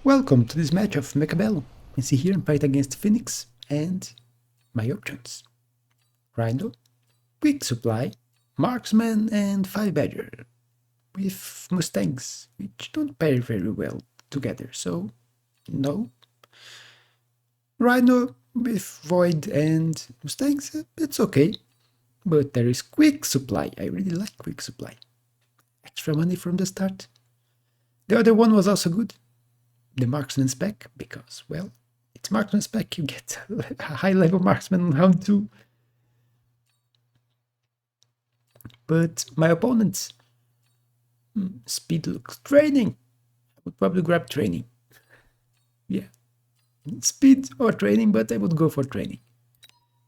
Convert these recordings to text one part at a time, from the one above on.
Welcome to this match of Mechabellum. You can see here I'm fighting against Phoenix and my options. Rhino, Quick Supply, Marksman and 5 Badger. With Mustangs, which don't pair very well together, so no. Rhino with Void and Mustangs, it's okay. But there is Quick Supply, I really like Quick Supply. Extra money from the start. The other one was also good. The marksman spec, because, well, it's marksman spec, you get a high level marksman on round 2. But my opponent's speed looks training. I would probably grab training. Yeah, speed or training, but I would go for training.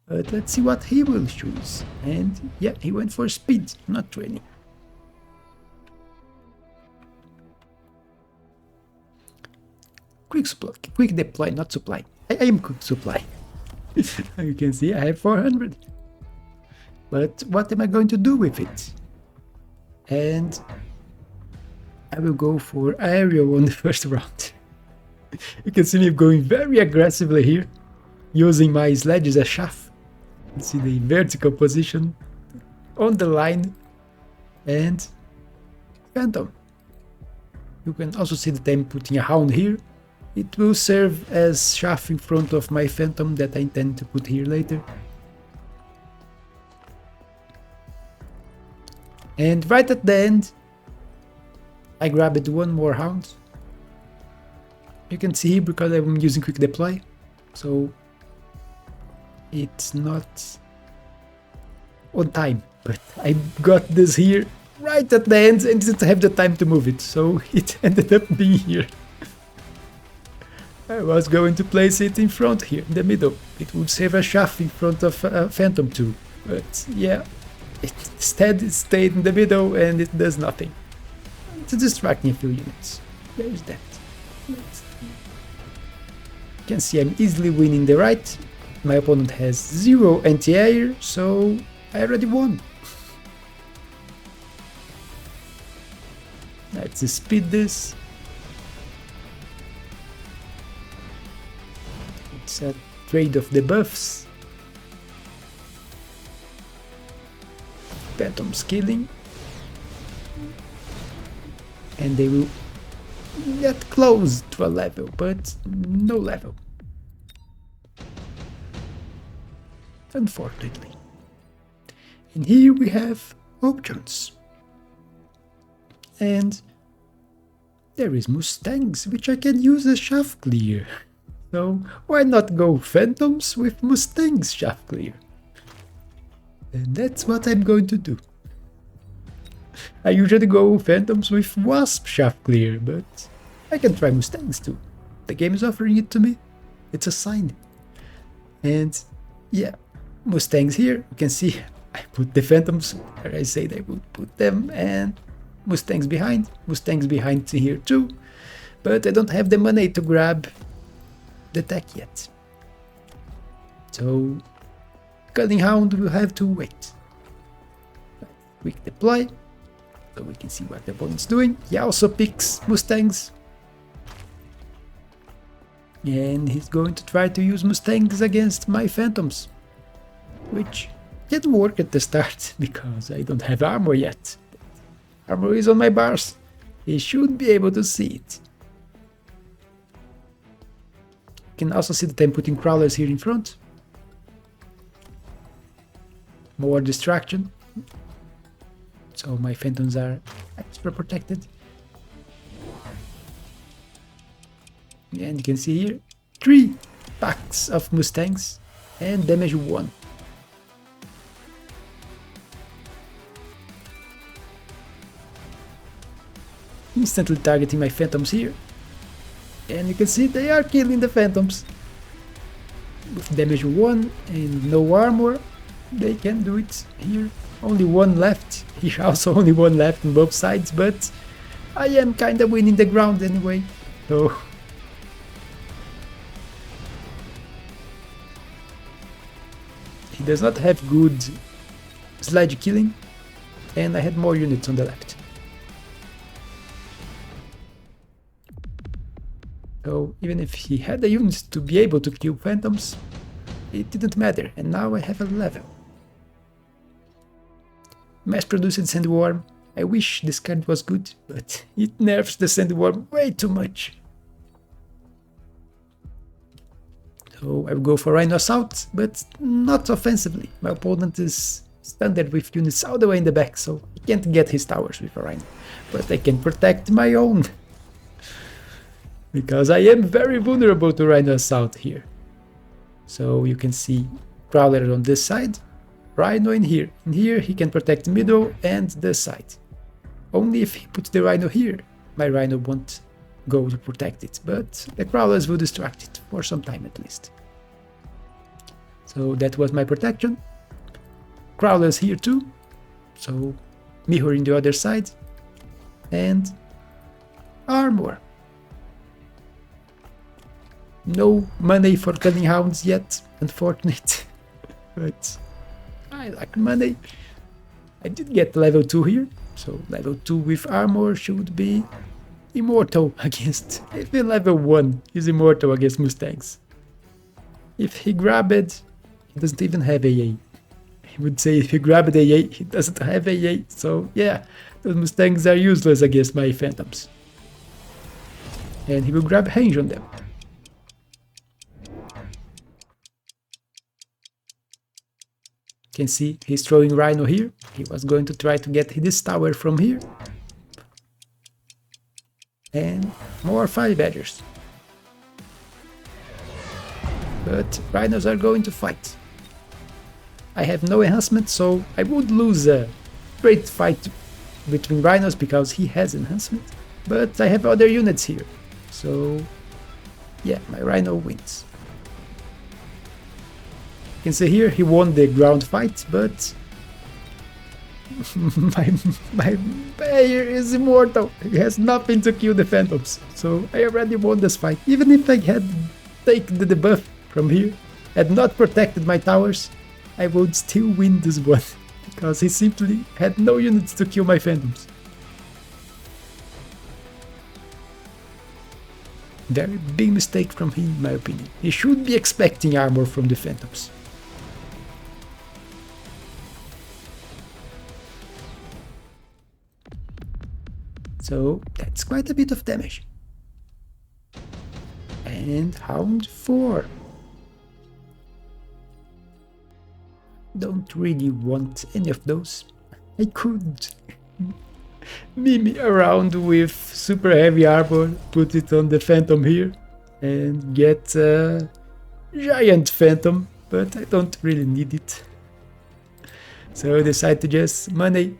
But let's see what he will choose. And yeah, he went for speed, not training. Quick supply, quick deploy, not supply. I am quick supply. You can see I have 400. But what am I going to do with it? And I will go for aerial on the first round. You can see me going very aggressively here, using my sledge as a shaft. You can see the vertical position on the line and Phantom. You can also see that I'm putting a hound here. It will serve as shaft in front of my Phantom that I intend to put here later. And right at the end, I grabbed one more hound. You can see because I'm using quick deploy, so it's not on time, but I got this here right at the end and didn't have the time to move it, so it ended up being here. I was going to place it in front here, in the middle. It would save a shaft in front of Phantom 2, but yeah, instead it stayed in the middle and it does nothing. It's distracting a few units. There's that. You can see I'm easily winning the right. My opponent has 0 anti-air, so I already won. Let's speed this. It's a trade of the buffs. Phantom scaling. And they will get close to a level, but no level. Unfortunately. And here we have options. And there is Mustangs, which I can use as shaft clear. So why not go Phantoms with Mustangs shaft clear? And that's what I'm going to do. I usually go Phantoms with Wasp shaft clear, but I can try Mustangs too. The game is offering it to me. It's a sign. And yeah, Mustangs here. You can see I put the Phantoms where I said I would put them, and Mustangs behind here too. But I don't have the money to grab the tech yet. So Culling Hound will have to wait. Quick deploy, so we can see what the opponent's doing. He also picks Mustangs. And he's going to try to use Mustangs against my Phantoms. Which didn't work at the start, because I don't have armor yet. Armor is on my bars. He should be able to see it. You can also see that I'm putting crawlers here in front. More distraction. So my Phantoms are extra protected. And you can see here 3 packs of Mustangs and damage 1. Instantly targeting my Phantoms here. And you can see they are killing the Phantoms. With damage 1 and no armor, they can do it here. Only 1 left. Here also only 1 left on both sides, but I am kinda winning the ground anyway. So he does not have good sledge killing, and I had more units on the left. So even if he had the units to be able to kill phantoms, it didn't matter, and now I have a level. Mass-produced sandworm. I wish this card was good, but it nerfs the sandworm way too much. So I will go for Rhino Assault, but not offensively. My opponent is standard with units all the way in the back, so he can't get his towers with a Rhino. But I can protect my own. Because I am very vulnerable to Rhino Assault here. So you can see Prowler on this side, Rhino in here. In here he can protect the middle and the side. Only if he puts the Rhino here, my Rhino won't go to protect it, but the Prowlers will distract it, for some time at least. So that was my protection. Crawlers here too, so mirroring the other side. And armor. No money for Cunning Hounds yet, unfortunate. But I like money. I did get level 2 here, so level 2 with armor should be immortal against... Even level 1 is immortal against Mustangs. If he grabbed it, he doesn't even have AA. He would say if he grabbed AA, he doesn't have AA, so yeah, those Mustangs are useless against my Phantoms. And he will grab range on them. You can see he's throwing Rhino here. He was going to try to get this tower from here. And more 5 badgers. But Rhinos are going to fight. I have no enhancement, so I would lose a great fight between Rhinos because he has enhancement. But I have other units here. So yeah, my Rhino wins. You can see here he won the ground fight, but my player is immortal. He has nothing to kill the Phantoms. So I already won this fight. Even if I had taken the debuff from here, had not protected my towers, I would still win this one. Because he simply had no units to kill my Phantoms. Very big mistake from him, in my opinion. He should be expecting armor from the Phantoms. So that's quite a bit of damage. And Hound 4. Don't really want any of those. I could meme around with super heavy armor, put it on the Phantom here, and get a giant Phantom, but I don't really need it. So I decide to just money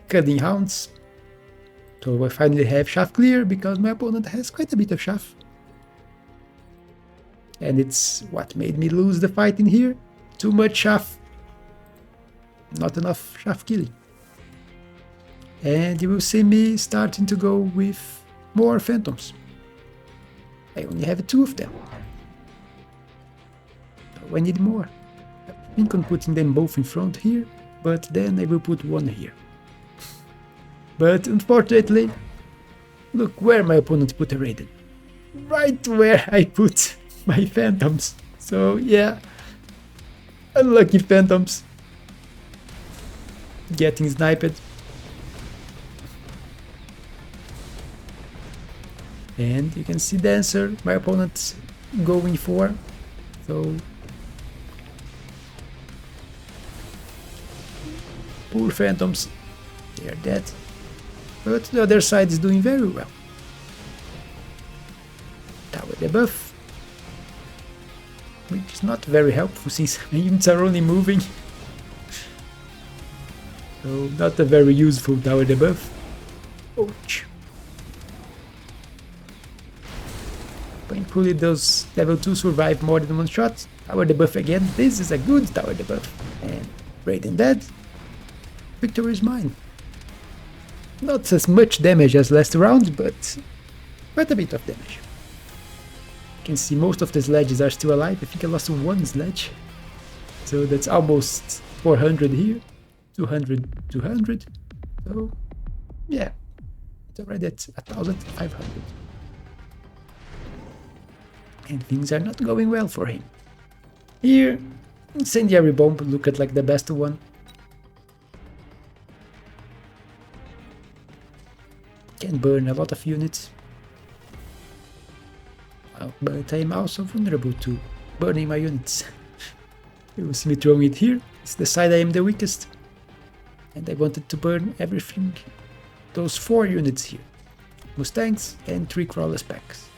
Cunning Hounds. So I finally have Shaft clear because my opponent has quite a bit of Shaft. And it's what made me lose the fight in here. Too much Shaft. Not enough Shaft killing. And you will see me starting to go with more Phantoms. I only have 2 of them. So I need more. I think on putting them both in front here, but then I will put 1 here. But unfortunately, look where my opponent put a Raiden. Right where I put my Phantoms. So yeah, unlucky Phantoms. Getting sniped. And you can see the answer my opponent's going for. So poor Phantoms, they are dead. But the other side is doing very well. Tower debuff, which is not very helpful since my units are only moving. So not a very useful tower debuff. Ouch. Thankfully those level 2 survive more than 1 shot. Tower debuff again. This is a good tower debuff. And Raiden dead. Victory is mine. Not as much damage as last round, but quite a bit of damage. You can see most of the sledges are still alive. I think I lost 1 sledge. So that's almost 400 here. 200, 200. So yeah, it's already at 1,500. and things are not going well for him. Here, incendiary bomb looked like the best one. Can burn a lot of units. But I am also vulnerable to burning my units. You will see me throwing it here. It's the side I am the weakest. And I wanted to burn everything. Those 4 units here. Mustangs and 3 crawler packs.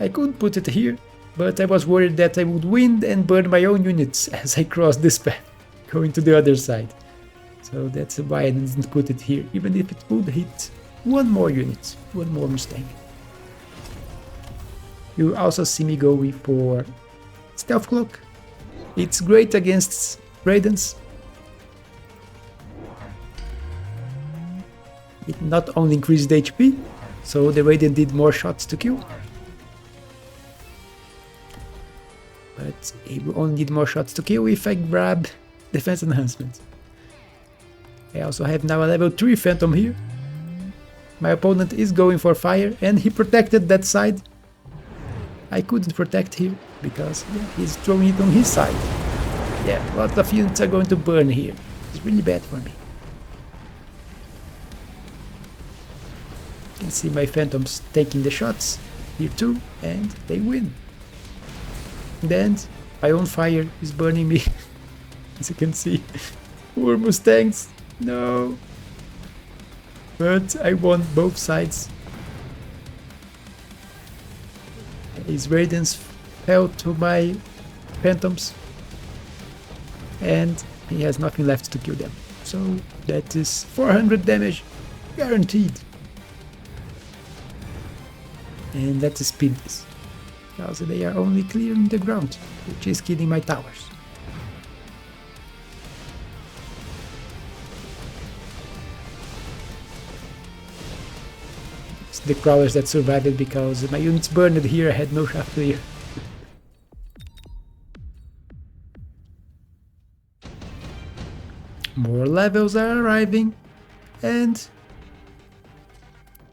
I could put it here, but I was worried that I would win and burn my own units as I crossed this path, going to the other side. So that's why I didn't put it here, even if it would hit 1 more unit, 1 more Mustang. You also see me going for Stealth Cloak. It's great against Raidens. It not only increased HP, so the Raiden did more shots to kill, but it will only need more shots to kill if I grab Defense Enhancement. I also have now a level 3 Phantom here. My opponent is going for fire and he protected that side. I couldn't protect here because he's throwing it on his side. Yeah, lots of units are going to burn here. It's really bad for me. You can see my Phantoms taking the shots here too, and they win. Then my own fire is burning me, as you can see. Poor Mustangs, no. But I won both sides. His Raidens fell to my Phantoms, and he has nothing left to kill them. So that is 400 damage guaranteed. And let's speed this, because they are only clearing the ground, which is killing my towers. It's the crawlers that survived because my units burned here, I had no shaft clear. More levels are arriving, and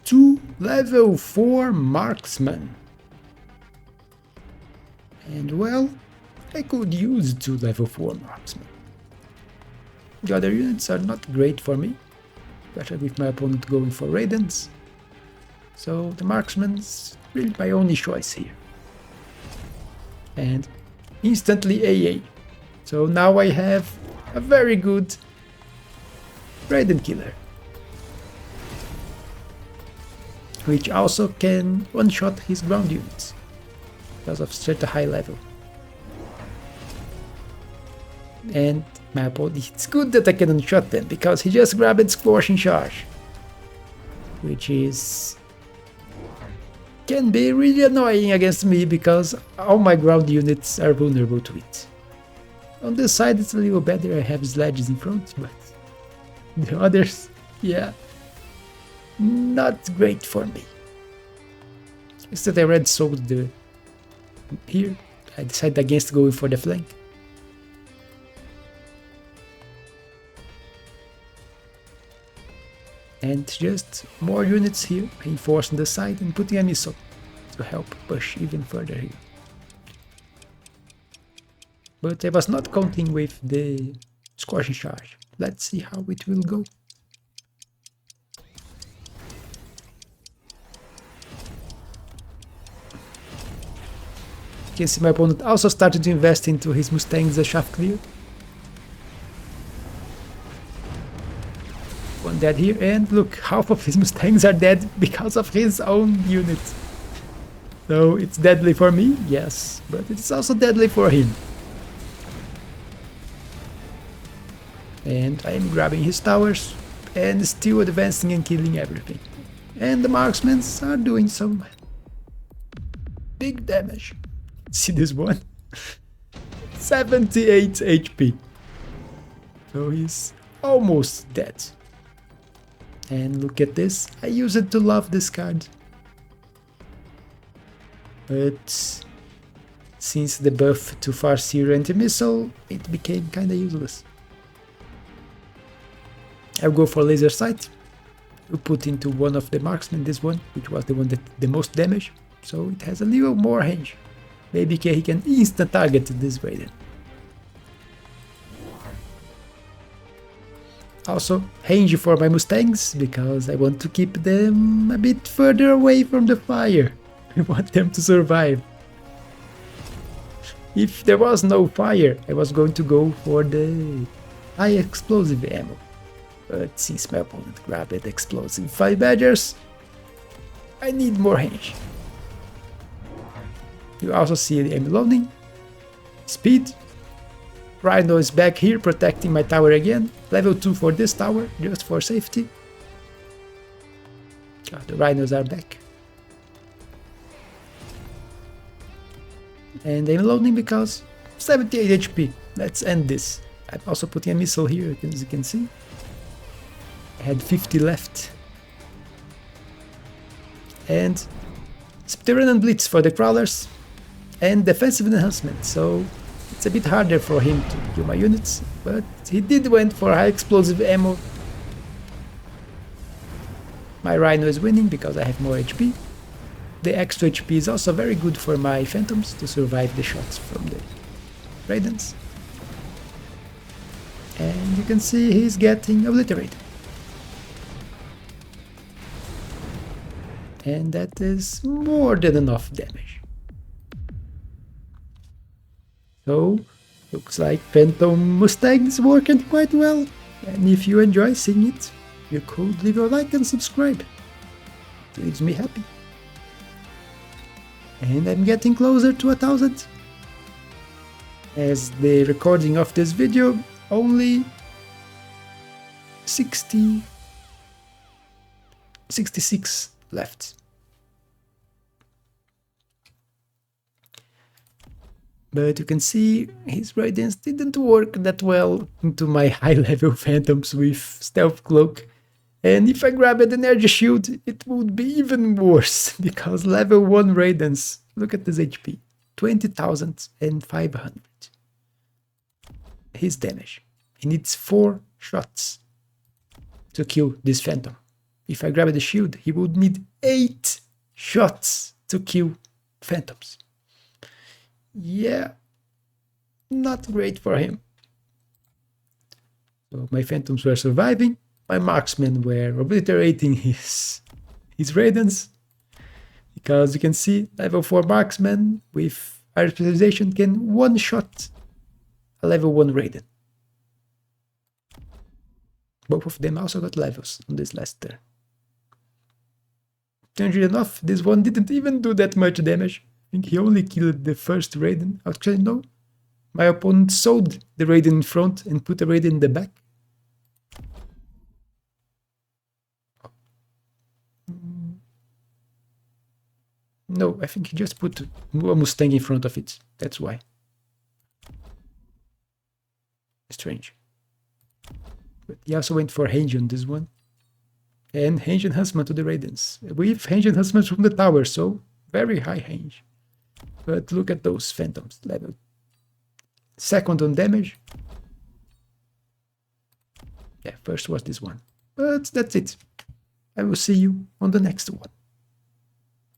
2 level 4 marksmen. And well, I could use 2 level 4 marksmen. The other units are not great for me, especially with my opponent going for Raidens. So the marksman's really my only choice here. And instantly AA. So now I have a very good Raiden killer, which also can one-shot his ground units because of such a high level. And my opponent, it's good that I can one-shot them because he just grabbed Squashing Charge, which can be really annoying against me because all my ground units are vulnerable to it. On this side it's a little better, I have sledges in front, but the others, yeah, not great for me. Instead I red sold here, I decided against going for the flank. And just more units here, reinforcing the side and putting a missile to help push even further here. But I was not counting with the Scorching Charge. Let's see how it will go. You can see my opponent also started to invest into his Mustangs as shaft clear. One dead here, and look, half of his Mustangs are dead because of his own units. So it's deadly for me, yes, but it's also deadly for him. And I am grabbing his towers and still advancing and killing everything. And the marksmen are doing some big damage. See this one? 78 HP. So he's almost dead. And look at this, I used to love this card. But since the buff to Farseer anti-missile, it became kinda useless. I'll go for laser sight. We'll put into one of the marksmen, this one, which was the one that did the most damage. so it has a little more range. Maybe he can instant target this Raiden. Also range for my Mustangs, because I want to keep them a bit further away from the fire. I want them to survive. If there was no fire, I was going to go for the high explosive ammo. But since my opponent grabbed explosive 5 badgers, I need more range. You also see the ammo loading, speed. Rhino is back here protecting my tower again. Level 2 for this tower, just for safety. The rhinos are back. And I'm loading because 78 HP. Let's end this. I'm also putting a missile here, as you can see. I had 50 left. And subterranean blitz for the crawlers. And defensive enhancement, so it's a bit harder for him to kill my units, but he did went for high explosive ammo. My Rhino is winning because I have more HP. The extra HP is also very good for my Phantoms to survive the shots from the Raidens. And you can see he's getting obliterated. And that is more than enough damage. So, looks like Phantom Mustang is working quite well. And if you enjoy seeing it, you could leave a like and subscribe. It leaves me happy. And I'm getting closer to 1,000. As the recording of this video, only 66 left. But you can see his Raidens didn't work that well into my high level Phantoms with Stealth Cloak. And if I grab an Energy Shield, it would be even worse, because level 1 Raidens, look at this HP, 20,500. His damage. He needs 4 shots to kill this Phantom. If I grab the shield, he would need 8 shots to kill Phantoms. Yeah, not great for him. So my Phantoms were surviving, my marksmen were obliterating his Raidens, because you can see level 4 marksman with higher specialization can one-shot a level 1 Raiden. Both of them also got levels on this last turn. Strangely enough, this one didn't even do that much damage. I think he only killed the first Raiden. Actually, no. My opponent sold the Raiden in front and put a Raiden in the back. No, I think he just put a Mustang in front of it. That's why. Strange. But he also went for range on this one. And range enhancement to the Raidens. With range enhancement from the tower, so very high range. But look at those Phantoms, level 2nd on damage. Yeah, first was this one. But that's it. I will see you on the next one.